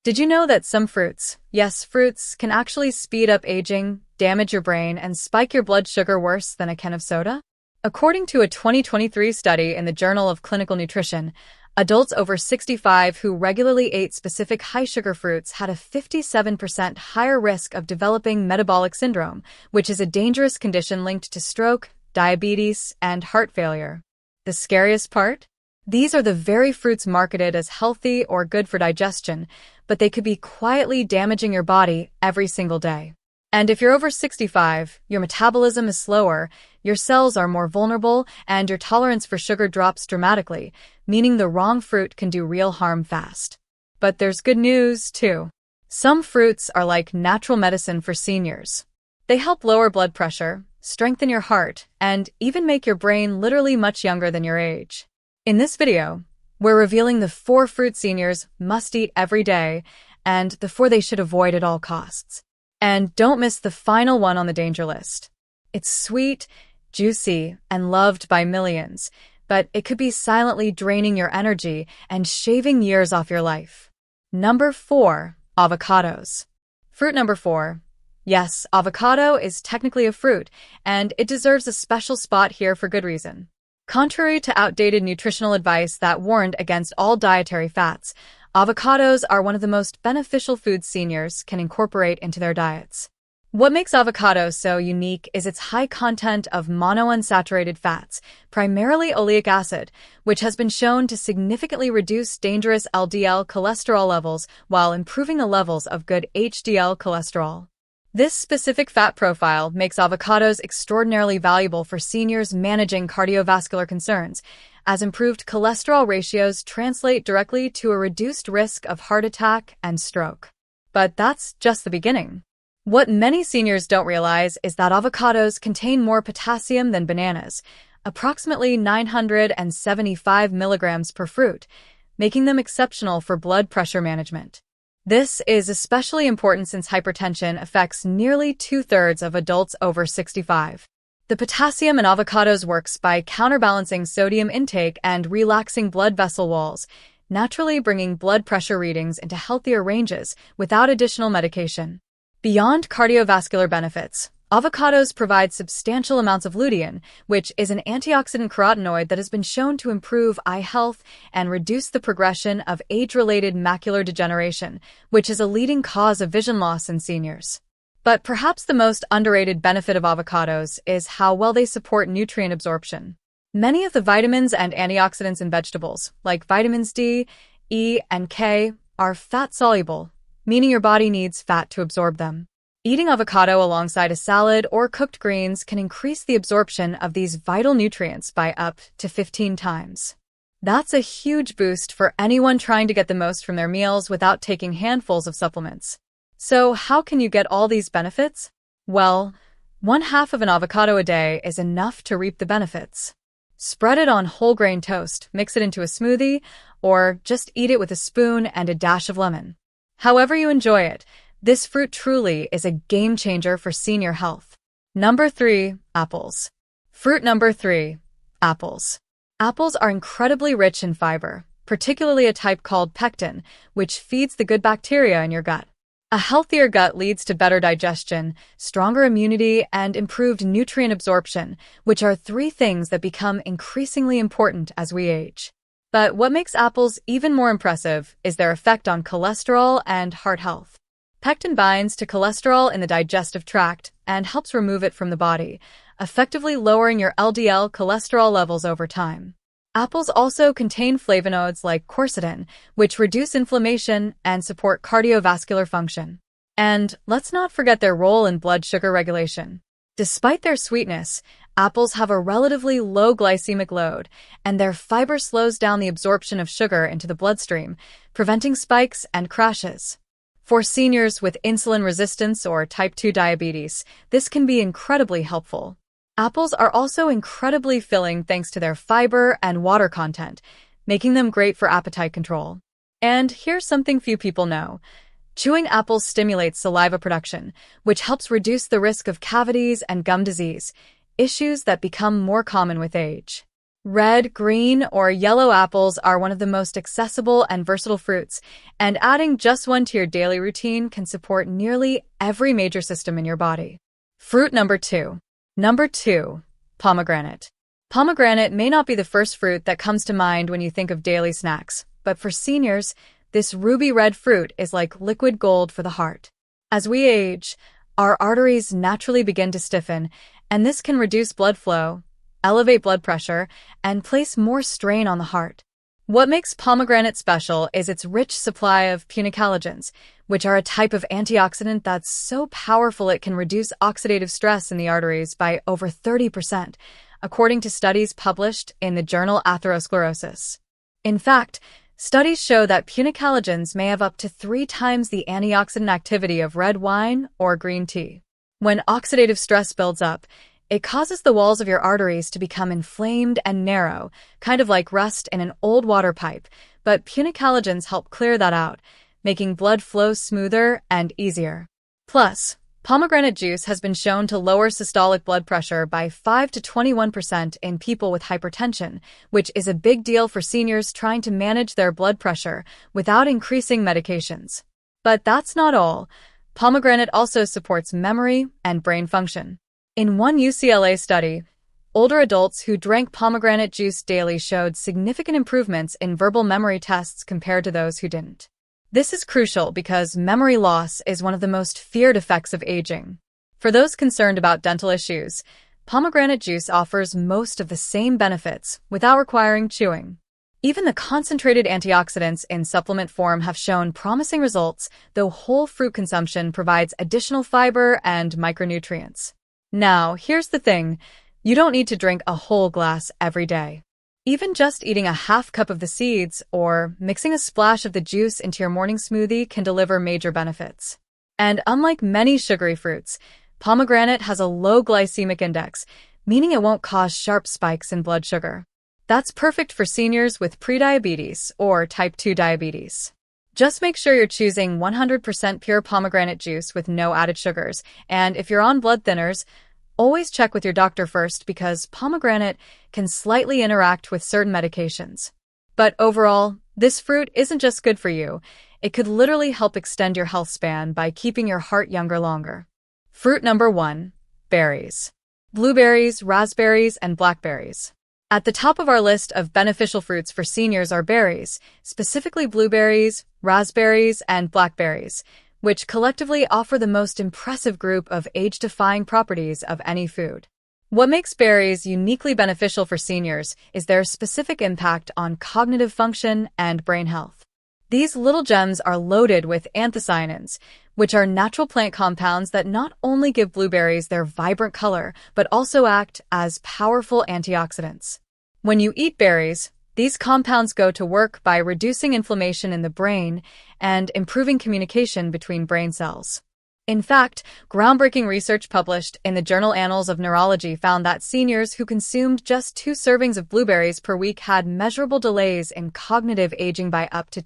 Did you know that some fruits, yes, fruits, can actually speed up aging, damage your brain, and spike your blood sugar worse than a can of soda? According to a 2023 study in the Journal of Clinical Nutrition, adults over 65 who regularly ate specific high-sugar fruits had a 57% higher risk of developing metabolic syndrome, which is a dangerous condition linked to stroke, diabetes, and heart failure. The scariest part? These are the very fruits marketed as healthy or good for digestion, but they could be quietly damaging your body every single day. And if you're over 65, your metabolism is slower, your cells are more vulnerable, and your tolerance for sugar drops dramatically, meaning the wrong fruit can do real harm fast. But there's good news, too. Some fruits are like natural medicine for seniors. They help lower blood pressure, strengthen your heart, and even make your brain literally much younger than your age. In this video, we're revealing the 4 fruit seniors must eat every day and the 4 they should avoid at all costs. And don't miss the final one on the danger list. It's sweet, juicy, and loved by millions, but it could be silently draining your energy and shaving years off your life. Number 4, avocados. Fruit number 4. Yes, avocado is technically a fruit, and it deserves a special spot here for good reason. Contrary to outdated nutritional advice that warned against all dietary fats, avocados are one of the most beneficial foods seniors can incorporate into their diets. What makes avocado so unique is its high content of monounsaturated fats, primarily oleic acid, which has been shown to significantly reduce dangerous LDL cholesterol levels while improving the levels of good HDL cholesterol. This specific fat profile makes avocados extraordinarily valuable for seniors managing cardiovascular concerns, as improved cholesterol ratios translate directly to a reduced risk of heart attack and stroke. But that's just the beginning. What many seniors don't realize is that avocados contain more potassium than bananas, approximately 975 milligrams per fruit, making them exceptional for blood pressure management. This is especially important since hypertension affects nearly 2/3 of adults over 65. The potassium in avocados works by counterbalancing sodium intake and relaxing blood vessel walls, naturally bringing blood pressure readings into healthier ranges without additional medication. Beyond cardiovascular benefits, avocados provide substantial amounts of lutein, which is an antioxidant carotenoid that has been shown to improve eye health and reduce the progression of age-related macular degeneration, which is a leading cause of vision loss in seniors. But perhaps the most underrated benefit of avocados is how well they support nutrient absorption. Many of the vitamins and antioxidants in vegetables, like vitamins D, E, and K, are fat-soluble, meaning your body needs fat to absorb them. Eating avocado alongside a salad or cooked greens can increase the absorption of these vital nutrients by up to 15 times. That's a huge boost for anyone trying to get the most from their meals without taking handfuls of supplements. So how can you get all these benefits? Well, 1/2 of an avocado a day is enough to reap the benefits. Spread it on whole grain toast, mix it into a smoothie, or just eat it with a spoon and a dash of lemon. However you enjoy it, this fruit truly is a game changer for senior health. Number 3, apples. Fruit number 3, apples. Apples are incredibly rich in fiber, particularly a type called pectin, which feeds the good bacteria in your gut. A healthier gut leads to better digestion, stronger immunity, and improved nutrient absorption, which are 3 things that become increasingly important as we age. But what makes apples even more impressive is their effect on cholesterol and heart health. Pectin binds to cholesterol in the digestive tract and helps remove it from the body, effectively lowering your LDL cholesterol levels over time. Apples also contain flavonoids like quercetin, which reduce inflammation and support cardiovascular function. And let's not forget their role in blood sugar regulation. Despite their sweetness, apples have a relatively low glycemic load, and their fiber slows down the absorption of sugar into the bloodstream, preventing spikes and crashes. For seniors with insulin resistance or type 2 diabetes, this can be incredibly helpful. Apples are also incredibly filling thanks to their fiber and water content, making them great for appetite control. And here's something few people know. Chewing apples stimulates saliva production, which helps reduce the risk of cavities and gum disease, issues that become more common with age. Red, green, or yellow apples are one of the most accessible and versatile fruits, and adding just one to your daily routine can support nearly every major system in your body. Fruit number 2. Number 2. Pomegranate. Pomegranate may not be the first fruit that comes to mind when you think of daily snacks, but for seniors, this ruby red fruit is like liquid gold for the heart. As we age, our arteries naturally begin to stiffen, and this can reduce blood flow, elevate blood pressure, and place more strain on the heart. What makes pomegranate special is its rich supply of punicalagins, which are a type of antioxidant that's so powerful it can reduce oxidative stress in the arteries by over 30%, according to studies published in the journal Atherosclerosis. In fact, studies show that punicalagins may have up to 3 times the antioxidant activity of red wine or green tea. When oxidative stress builds up, it causes the walls of your arteries to become inflamed and narrow, kind of like rust in an old water pipe, but punicalagins help clear that out, making blood flow smoother and easier. Plus, pomegranate juice has been shown to lower systolic blood pressure by 5 to 21% in people with hypertension, which is a big deal for seniors trying to manage their blood pressure without increasing medications. But that's not all. Pomegranate also supports memory and brain function. In one UCLA study, older adults who drank pomegranate juice daily showed significant improvements in verbal memory tests compared to those who didn't. This is crucial because memory loss is one of the most feared effects of aging. For those concerned about dental issues, pomegranate juice offers most of the same benefits without requiring chewing. Even the concentrated antioxidants in supplement form have shown promising results, though whole fruit consumption provides additional fiber and micronutrients. Now, here's the thing. You don't need to drink a whole glass every day. Even just eating a half cup of the seeds or mixing a splash of the juice into your morning smoothie can deliver major benefits. And unlike many sugary fruits, pomegranate has a low glycemic index, meaning it won't cause sharp spikes in blood sugar. That's perfect for seniors with prediabetes or type 2 diabetes. Just make sure you're choosing 100% pure pomegranate juice with no added sugars, and if you're on blood thinners, always check with your doctor first because pomegranate can slightly interact with certain medications. But overall, this fruit isn't just good for you, it could literally help extend your health span by keeping your heart younger longer. Fruit number 1. Berries. Blueberries, raspberries, and blackberries. At the top of our list of beneficial fruits for seniors are berries, specifically blueberries, raspberries, and blackberries, which collectively offer the most impressive group of age-defying properties of any food. What makes berries uniquely beneficial for seniors is their specific impact on cognitive function and brain health. These little gems are loaded with anthocyanins, which are natural plant compounds that not only give blueberries their vibrant color, but also act as powerful antioxidants. When you eat berries, these compounds go to work by reducing inflammation in the brain and improving communication between brain cells. In fact, groundbreaking research published in the journal Annals of Neurology found that seniors who consumed just 2 servings of blueberries per week had measurable delays in cognitive aging by up to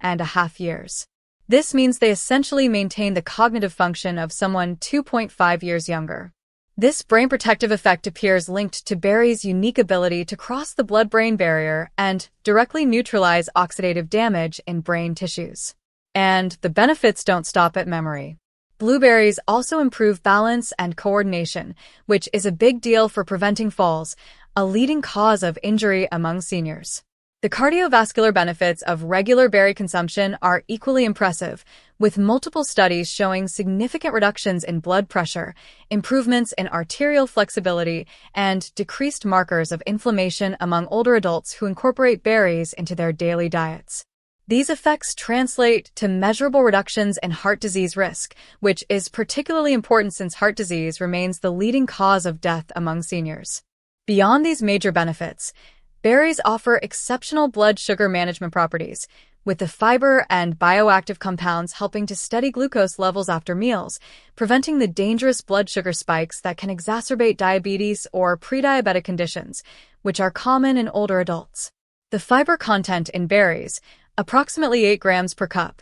2.5 years. This means they essentially maintain the cognitive function of someone 2.5 years younger. This brain protective effect appears linked to berries' unique ability to cross the blood-brain barrier and directly neutralize oxidative damage in brain tissues. And the benefits don't stop at memory. Blueberries also improve balance and coordination, which is a big deal for preventing falls, a leading cause of injury among seniors. The cardiovascular benefits of regular berry consumption are equally impressive, with multiple studies showing significant reductions in blood pressure, improvements in arterial flexibility, and decreased markers of inflammation among older adults who incorporate berries into their daily diets. These effects translate to measurable reductions in heart disease risk, which is particularly important since heart disease remains the leading cause of death among seniors. Beyond these major benefits, berries offer exceptional blood sugar management properties, with the fiber and bioactive compounds helping to steady glucose levels after meals, preventing the dangerous blood sugar spikes that can exacerbate diabetes or prediabetic conditions, which are common in older adults. The fiber content in berries, approximately 8 grams per cup,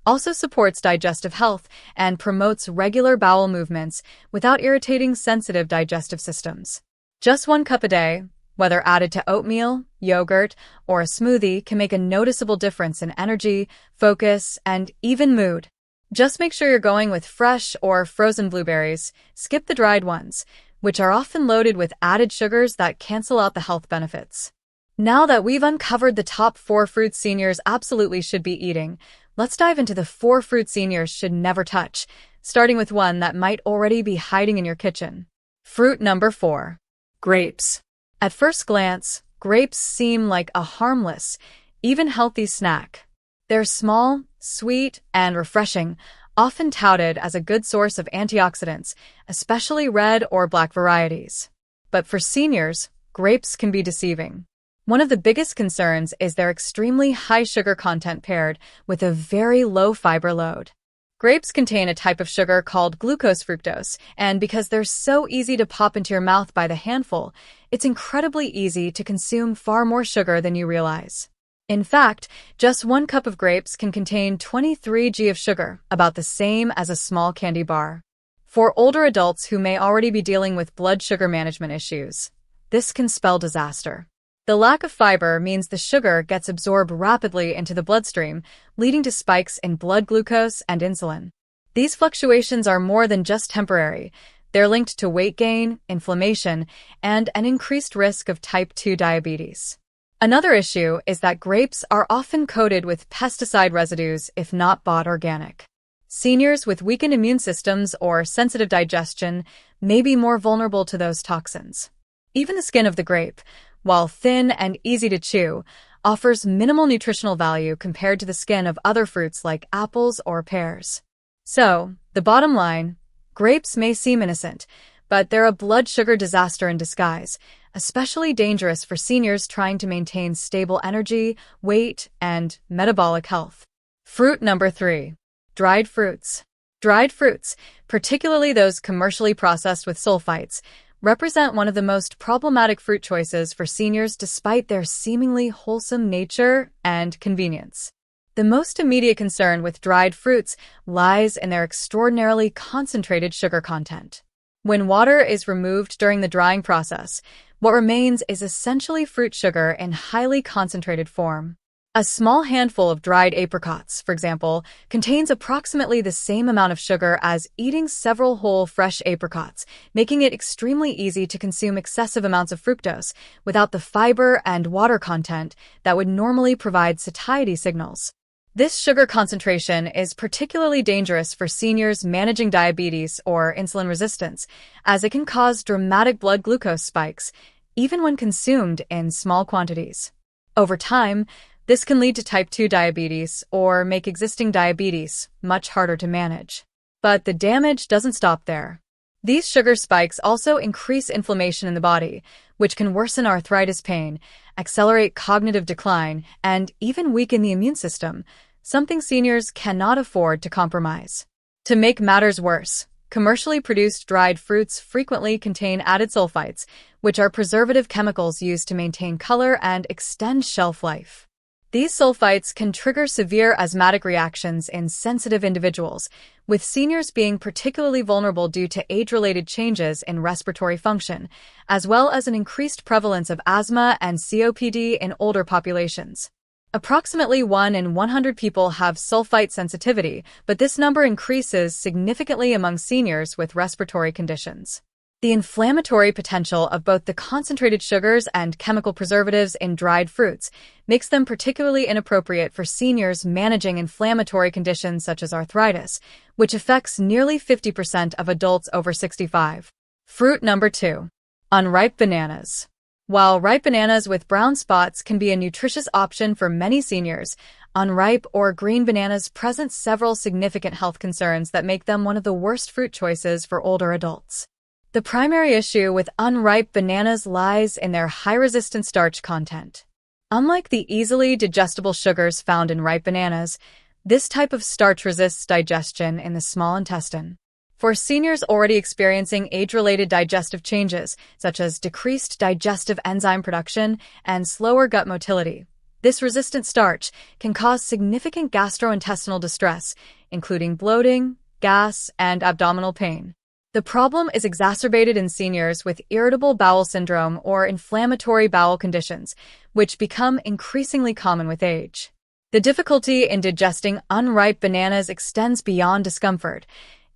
also supports digestive health and promotes regular bowel movements without irritating sensitive digestive systems. Just 1 cup a day, whether added to oatmeal, yogurt, or a smoothie, can make a noticeable difference in energy, focus, and even mood. Just make sure you're going with fresh or frozen blueberries. Skip the dried ones, which are often loaded with added sugars that cancel out the health benefits. Now that we've uncovered the top 4 fruits seniors absolutely should be eating, let's dive into the 4 fruits seniors should never touch, starting with one that might already be hiding in your kitchen. Fruit number 4. Grapes. At first glance, grapes seem like a harmless, even healthy snack. They're small, sweet, and refreshing, often touted as a good source of antioxidants, especially red or black varieties. But for seniors, grapes can be deceiving. One of the biggest concerns is their extremely high sugar content paired with a very low fiber load. Grapes contain a type of sugar called glucose fructose, and because they're so easy to pop into your mouth by the handful, it's incredibly easy to consume far more sugar than you realize. In fact, just 1 cup of grapes can contain 23 g of sugar, about the same as a small candy bar. For older adults who may already be dealing with blood sugar management issues, this can spell disaster. The lack of fiber means the sugar gets absorbed rapidly into the bloodstream, leading to spikes in blood glucose and insulin. These fluctuations are more than just temporary. They're linked to weight gain, inflammation, and an increased risk of type 2 diabetes. Another issue is that grapes are often coated with pesticide residues if not bought organic. Seniors with weakened immune systems or sensitive digestion may be more vulnerable to those toxins. Even the skin of the grape, while thin and easy to chew, offers minimal nutritional value compared to the skin of other fruits like apples or pears. So, the bottom line, grapes may seem innocent, but they're a blood sugar disaster in disguise, especially dangerous for seniors trying to maintain stable energy, weight, and metabolic health. Fruit number 3. Dried fruits. Dried fruits, particularly those commercially processed with sulfites, represent one of the most problematic fruit choices for seniors despite their seemingly wholesome nature and convenience. The most immediate concern with dried fruits lies in their extraordinarily concentrated sugar content. When water is removed during the drying process, what remains is essentially fruit sugar in highly concentrated form. A small handful of dried apricots, for example, contains approximately the same amount of sugar as eating several whole fresh apricots, making it extremely easy to consume excessive amounts of fructose without the fiber and water content that would normally provide satiety signals. This sugar concentration is particularly dangerous for seniors managing diabetes or insulin resistance, as it can cause dramatic blood glucose spikes, even when consumed in small quantities. Over time, this can lead to type 2 diabetes or make existing diabetes much harder to manage. But the damage doesn't stop there. These sugar spikes also increase inflammation in the body, which can worsen arthritis pain, accelerate cognitive decline, and even weaken the immune system, something seniors cannot afford to compromise. To make matters worse, commercially produced dried fruits frequently contain added sulfites, which are preservative chemicals used to maintain color and extend shelf life. These sulfites can trigger severe asthmatic reactions in sensitive individuals, with seniors being particularly vulnerable due to age-related changes in respiratory function, as well as an increased prevalence of asthma and COPD in older populations. Approximately 1 in 100 people have sulfite sensitivity, but this number increases significantly among seniors with respiratory conditions. The inflammatory potential of both the concentrated sugars and chemical preservatives in dried fruits makes them particularly inappropriate for seniors managing inflammatory conditions such as arthritis, which affects nearly 50% of adults over 65. Fruit number 2. Unripe bananas. While ripe bananas with brown spots can be a nutritious option for many seniors, unripe or green bananas present several significant health concerns that make them one of the worst fruit choices for older adults. The primary issue with unripe bananas lies in their high-resistant starch content. Unlike the easily digestible sugars found in ripe bananas, this type of starch resists digestion in the small intestine. For seniors already experiencing age-related digestive changes, such as decreased digestive enzyme production and slower gut motility, this resistant starch can cause significant gastrointestinal distress, including bloating, gas, and abdominal pain. The problem is exacerbated in seniors with irritable bowel syndrome or inflammatory bowel conditions, which become increasingly common with age. The difficulty in digesting unripe bananas extends beyond discomfort.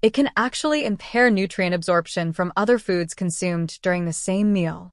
It can actually impair nutrient absorption from other foods consumed during the same meal.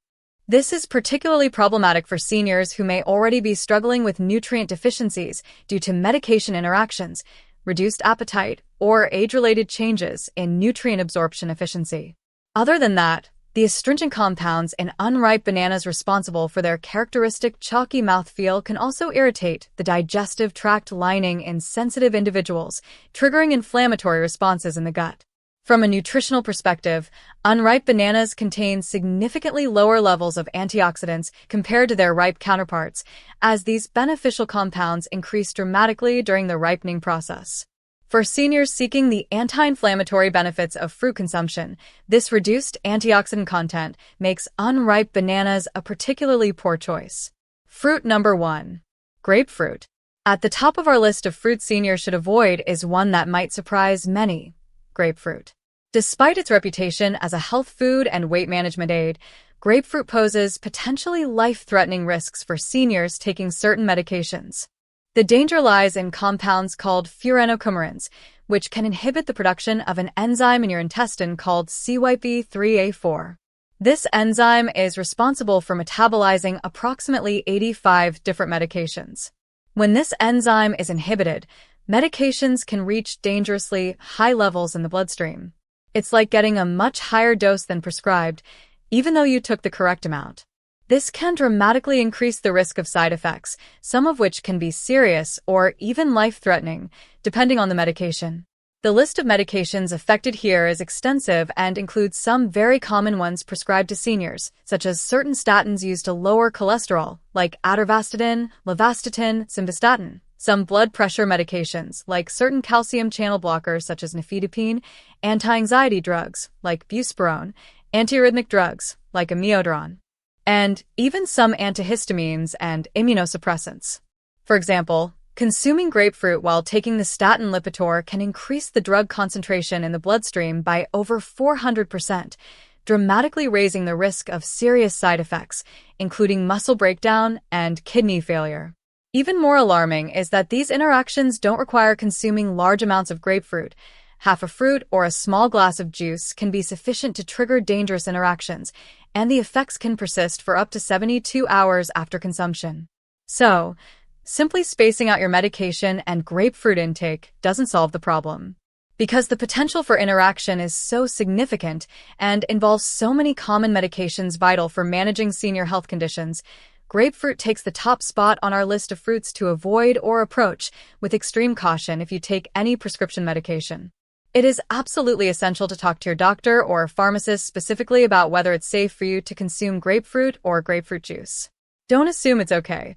This is particularly problematic for seniors who may already be struggling with nutrient deficiencies due to medication interactions, reduced appetite, or age-related changes in nutrient absorption efficiency. Other than that, the astringent compounds in unripe bananas responsible for their characteristic chalky mouthfeel can also irritate the digestive tract lining in sensitive individuals, triggering inflammatory responses in the gut. From a nutritional perspective, unripe bananas contain significantly lower levels of antioxidants compared to their ripe counterparts, as these beneficial compounds increase dramatically during the ripening process. For seniors seeking the anti-inflammatory benefits of fruit consumption, this reduced antioxidant content makes unripe bananas a particularly poor choice. Fruit number 1. Grapefruit. At the top of our list of fruits seniors should avoid is one that might surprise many: grapefruit. Despite its reputation as a health food and weight management aid, grapefruit poses potentially life-threatening risks for seniors taking certain medications. The danger lies in compounds called furanocoumarins, which can inhibit the production of an enzyme in your intestine called CYP3A4. This enzyme is responsible for metabolizing approximately 85 different medications. When this enzyme is inhibited, medications can reach dangerously high levels in the bloodstream. It's like getting a much higher dose than prescribed, even though you took the correct amount. This can dramatically increase the risk of side effects, some of which can be serious or even life-threatening, depending on the medication. The list of medications affected here is extensive and includes some very common ones prescribed to seniors, such as certain statins used to lower cholesterol, like atorvastatin, levastatin, simvastatin. Some blood pressure medications, like certain calcium channel blockers such as nifedipine, anti-anxiety drugs, like buspirone, antiarrhythmic drugs, like amiodarone, and even some antihistamines and immunosuppressants. For example, consuming grapefruit while taking the statin Lipitor can increase the drug concentration in the bloodstream by over 400%, dramatically raising the risk of serious side effects, including muscle breakdown and kidney failure. Even more alarming is that these interactions don't require consuming large amounts of grapefruit. Half a fruit or a small glass of juice can be sufficient to trigger dangerous interactions, and the effects can persist for up to 72 hours after consumption. So, simply spacing out your medication and grapefruit intake doesn't solve the problem. Because the potential for interaction is so significant and involves so many common medications vital for managing senior health conditions, grapefruit takes the top spot on our list of fruits to avoid or approach with extreme caution if you take any prescription medication. It is absolutely essential to talk to your doctor or pharmacist specifically about whether it's safe for you to consume grapefruit or grapefruit juice. Don't assume it's okay.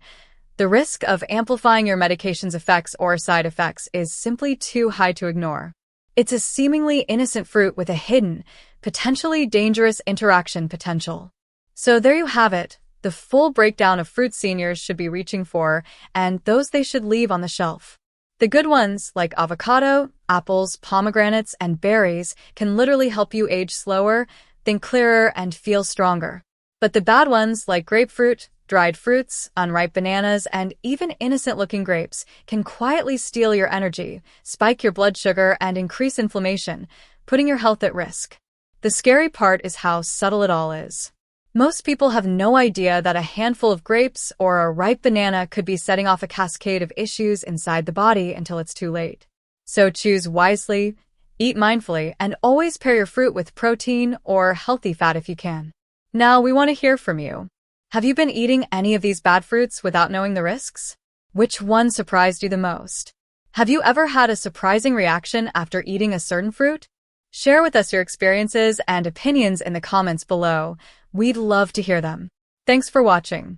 The risk of amplifying your medication's effects or side effects is simply too high to ignore. It's a seemingly innocent fruit with a hidden, potentially dangerous interaction potential. So there you have it. The full breakdown of fruits seniors should be reaching for, and those they should leave on the shelf. The good ones, like avocado, apples, pomegranates, and berries, can literally help you age slower, think clearer, and feel stronger. But the bad ones, like grapefruit, dried fruits, unripe bananas, and even innocent-looking grapes, can quietly steal your energy, spike your blood sugar, and increase inflammation, putting your health at risk. The scary part is how subtle it all is. Most people have no idea that a handful of grapes or a ripe banana could be setting off a cascade of issues inside the body until it's too late. So choose wisely, eat mindfully, and always pair your fruit with protein or healthy fat if you can. Now we want to hear from you. Have you been eating any of these bad fruits without knowing the risks? Which one surprised you the most? Have you ever had a surprising reaction after eating a certain fruit? Share with us your experiences and opinions in the comments below. We'd love to hear them. Thanks for watching.